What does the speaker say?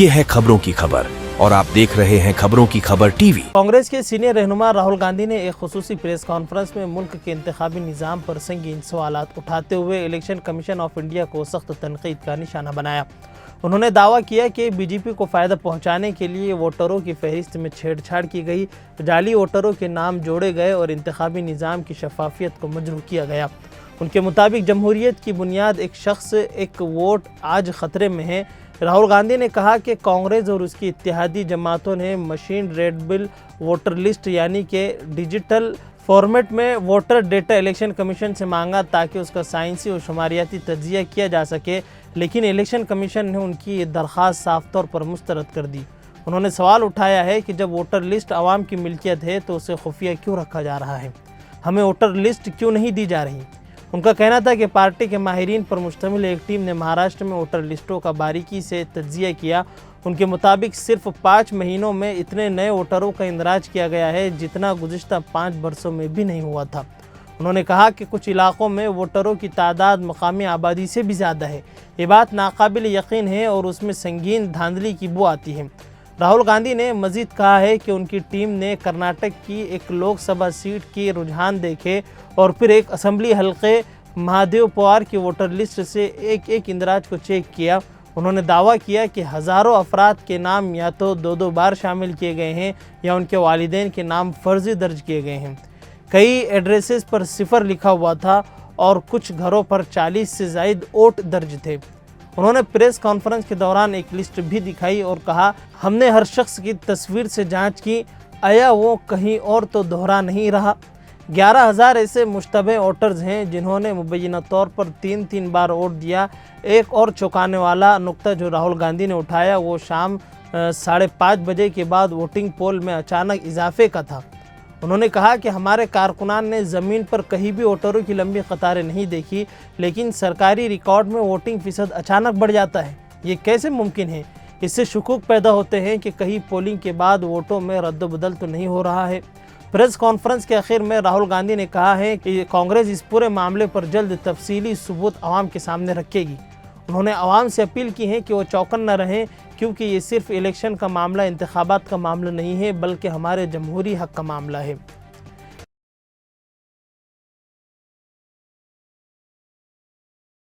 ये है खबरों की खबर और आप देख रहे हैं खबरों की खबर टीवी। कांग्रेस के सीनियर रहनुमा राहुल गांधी ने एक खुसूसी प्रेस कॉन्फ्रेंस में मुल्क के इंतखाबी निज़ाम पर संगीन सवालात उठाते हुए इलेक्शन कमीशन ऑफ इंडिया को सख्त तनकीद का निशाना बनाया। उन्होंने दावा किया कि बीजेपी को फ़ायदा पहुंचाने के लिए वोटरों की फहरिस्त में छेड़छाड़ की गई, जाली वोटरों के नाम जोड़े गए और इंतखाबी निज़ाम की शफाफियत को मजरूह किया गया। उनके मुताबिक जमहूरियत की बुनियाद एक शख्स एक वोट आज ख़तरे में है। राहुल गांधी ने कहा कि कांग्रेस और उसकी इत्तेहादी जमातों ने मशीन रीडेबल वोटर लिस्ट यानी कि डिजिटल फॉर्मेट में वोटर डेटा इलेक्शन कमीशन से मांगा ताकि उसका साइंसी और शुमारियाती तज्जिया किया जा सके, लेकिन इलेक्शन कमीशन ने उनकी ये दरख्वास्त साफ तौर पर मुस्तरद कर दी। उन्होंने सवाल उठाया है कि जब वोटर लिस्ट आवाम की मिल्कियत है तो उसे खुफिया क्यों रखा जा रहा है, हमें वोटर लिस्ट क्यों नहीं दी जा रही। उनका कहना था कि पार्टी के माहिरीन पर मुश्तमिल एक टीम ने महाराष्ट्र में वोटर लिस्टों का बारीकी से तज्जिया किया। उनके मुताबिक सिर्फ 5 महीनों में इतने नए वोटरों का इंदराज किया गया है जितना गुज़िश्ता 5 बरसों में भी नहीं हुआ था। उन्होंने कहा कि कुछ इलाकों में वोटरों की तादाद मकामी आबादी से भी ज़्यादा है। ये बात नाकाबिल यकीन है और उसमें संगीन धांधली की बू आती है। राहुल गांधी ने मज़ीद कहा है कि उनकी टीम ने कर्नाटक की एक लोकसभा सीट की रुझान देखे और फिर एक असम्बली हल्के महादेव पवार की वोटर लिस्ट से एक एक इंदराज को चेक किया। उन्होंने दावा किया कि हज़ारों अफराद के नाम या तो 2 बार शामिल किए गए हैं या उनके वालिदैन के नाम फर्जी दर्ज किए गए हैं। कई एड्रेसेस पर 0 लिखा हुआ था और कुछ घरों पर 40 से ज़ायद वोट दर्ज थे। उन्होंने प्रेस कॉन्फ्रेंस के दौरान एक लिस्ट भी दिखाई और कहा, हमने हर शख्स की तस्वीर से जांच की, आया वो कहीं और तो दोहरा नहीं रहा। 11,000 ऐसे मुश्तबे वोटर्स हैं जिन्होंने मुबैना तौर पर 3 बार वोट दिया। एक और चौंकाने वाला नुक्ता जो राहुल गांधी ने उठाया वो शाम 5:30 बजे के बाद वोटिंग पोल में अचानक इजाफे का था। उन्होंने कहा कि हमारे कारकुनान ने ज़मीन पर कहीं भी वोटरों की लंबी कतारें नहीं देखी, लेकिन सरकारी रिकॉर्ड में वोटिंग फ़ीसद अचानक बढ़ जाता है। ये कैसे मुमकिन है? इससे शुकूक पैदा होते हैं कि कहीं पोलिंग के बाद वोटों में रद्द-बदल तो नहीं हो रहा है। प्रेस कॉन्फ्रेंस के आखिर में राहुल गांधी ने कहा है कि कांग्रेस इस पूरे मामले पर जल्द तफसीली सबूत आवाम के सामने रखेगी। उन्होंने आवाम से अपील की है कि वो चौकन न रहें, क्योंकि ये सिर्फ इलेक्शन का मामला, इंतखाबात का मामला नहीं है, बल्कि हमारे जमहूरी हक का मामला है।